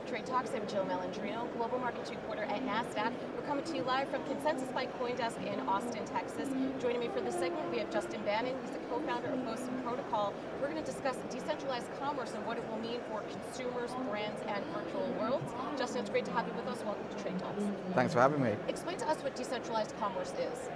Tech Trade Talks. I'm Jill Malandrino, Global Markets Reporter at Nasdaq. We're coming to you live from Consensus by CoinDesk in Austin, Texas. Joining me for this segment, we have Justin Bannon. He's the co-founder of Boson Protoco. We're going to discuss decentralized commerce and what it will mean for consumers, brands, and virtual worlds. Justin, it's great to have you with us. Welcome to Trade Talks. Thanks for having me. Explain to us what decentralized commerce is.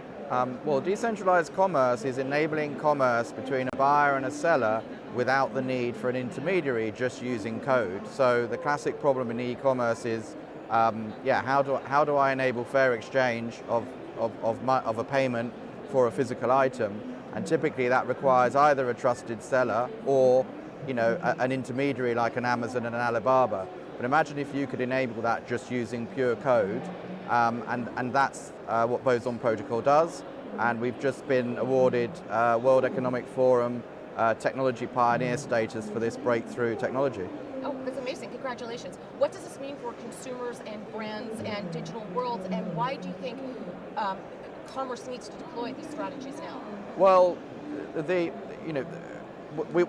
Well, decentralized commerce is enabling commerce between a buyer and a seller without the need for an intermediary, just using code. So the classic problem in e-commerce is, how do I enable fair exchange of a payment for a physical item? And typically that requires either a trusted seller or, an intermediary like an Amazon and an Alibaba. But imagine if you could enable that just using pure code, and that's what Boson Protoco does. And we've just been awarded World Economic Forum technology pioneer status for this breakthrough technology. Oh, that's amazing, congratulations. What does this mean for consumers and brands and digital worlds, and why do you think commerce needs to deploy these strategies now? Well,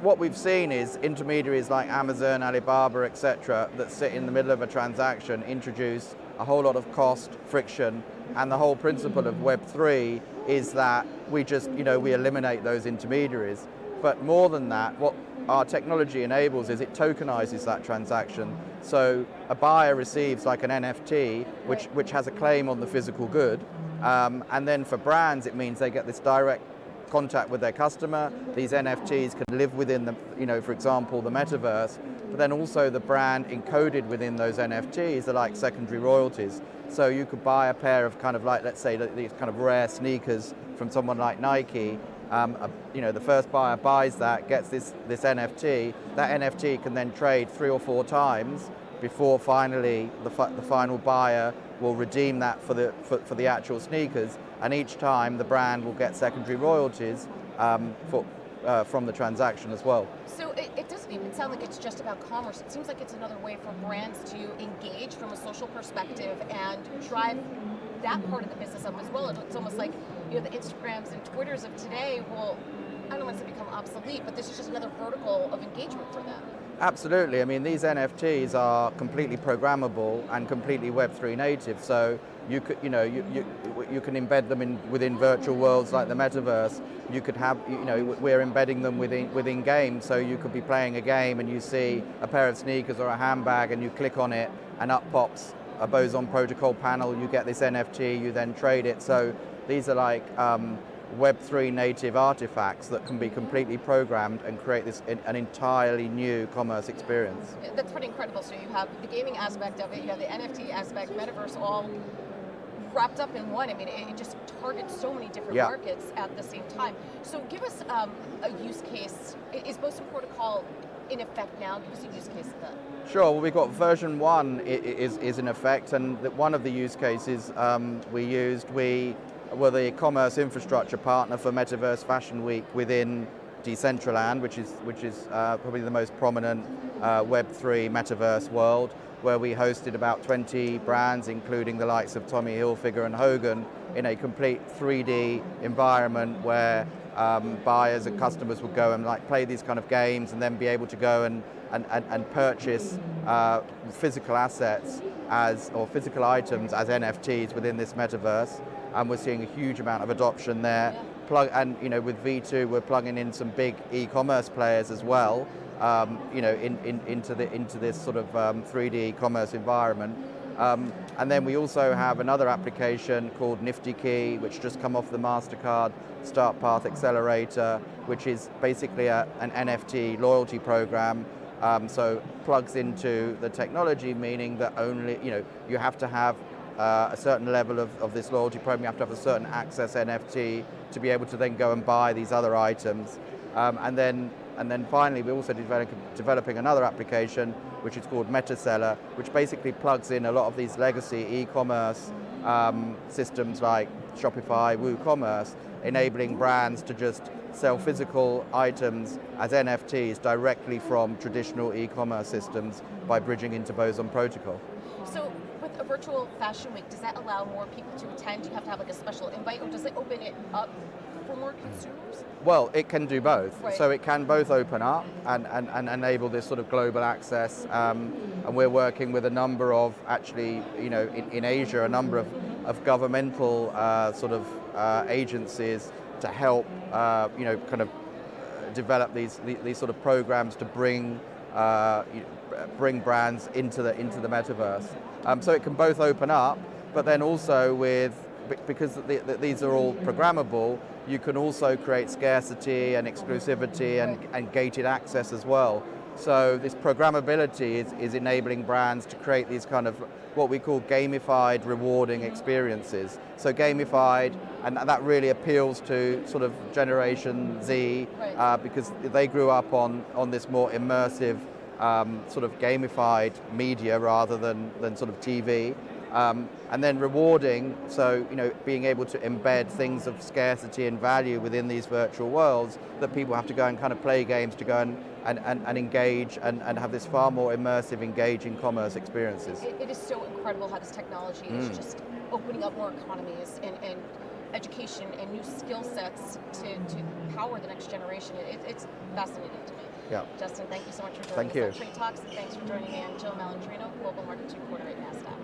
what we've seen is intermediaries like Amazon, Alibaba, etc., that sit in the middle of a transaction introduce a whole lot of cost, friction, and the whole principle of Web3 is that we just, we eliminate those intermediaries. But more than that, what our technology enables is it tokenizes that transaction. So a buyer receives like an NFT, which has a claim on the physical good, and then for brands, it means they get this direct contact with their customer. These NFTs can live within the, for example, the metaverse, but then also the brand encoded within those NFTs are like secondary royalties. So you could buy a pair of kind of like, let's say, these kind of rare sneakers from someone like Nike. The first buyer buys that, gets this NFT. That NFT can then trade 3 or 4 times before finally the final buyer will redeem that for the actual sneakers, and each time the brand will get secondary royalties from the transaction as well. So it doesn't even sound like it's just about commerce. It seems like it's another way for brands to engage from a social perspective and drive that part of the business up as well. It's almost like the Instagrams and Twitters of today will, I don't want to say become obsolete, but this is just another vertical of engagement for them. Absolutely. I mean, these NFTs are completely programmable and completely Web3 native. So you could, you can embed them within virtual worlds like the metaverse. You could have, we're embedding them within games. So you could be playing a game and you see a pair of sneakers or a handbag, and you click on it, and up pops a Boson Protocol panel. You get this NFT. You then trade it. So these are like Web3 native artifacts that can be completely programmed and create an entirely new commerce experience. That's pretty incredible. So you have the gaming aspect of it, you have the NFT aspect, metaverse, all wrapped up in one. I mean, it just targets so many different markets at the same time. So give us a use case. Is Boson Protocol in effect now? Give us a use case of that. Sure, well, we've got version 1 is in effect, and one of the use cases we were the commerce infrastructure partner for Metaverse Fashion Week within Decentralized, which is probably the most prominent Web3 metaverse world, where we hosted about 20 brands, including the likes of Tommy Hilfiger and Hogan, in a complete 3D environment where buyers and customers would go and play these kind of games, and then be able to go and purchase physical assets or physical items as NFTs within this metaverse. And we're seeing a huge amount of adoption there. With V2, we're plugging in some big e-commerce players as well, into this sort of 3D commerce environment. And then we also have another application called Nifty Key, which just come off the MasterCard Start Path Accelerator, which is basically an NFT loyalty program. So plugs into the technology, meaning that only you have to have a certain level of this loyalty program. You have to have a certain access NFT to be able to then go and buy these other items. And then finally, we're also developing another application, which is called MetaSeller, which basically plugs in a lot of these legacy e-commerce systems like Shopify, WooCommerce, enabling brands to just sell physical items as NFTs directly from traditional e-commerce systems by bridging into Boson Protocol. So with a virtual fashion week, does that allow more people to attend? Do you have to have like a special invite, or does it open it up for more consumers? Well, it can do both. Right. So it can both open up and enable this sort of global access. And we're working with a number of, actually, in Asia, a number of governmental agencies to help, develop these sort of programs to bring brands into the metaverse. So it can both open up, but then also because these are all programmable, you can also create scarcity and exclusivity and gated access as well. So this programmability is enabling brands to create these kind of what we call gamified, rewarding experiences. So gamified, and that really appeals to sort of Generation Z, because they grew up on this more immersive, sort of gamified media rather than sort of TV. And then rewarding, so being able to embed things of scarcity and value within these virtual worlds that people have to go and kind of play games to go and engage and have this far more immersive, engaging commerce experiences. It is so incredible how this technology is just opening up more economies and education and new skill sets to power the next generation. It's fascinating to me. Yeah. Justin, thank you so much for joining us on Trade Talks, and thanks for joining me. I'm Jill Malandrino, Global Market 2 Quarter at Nasdaq.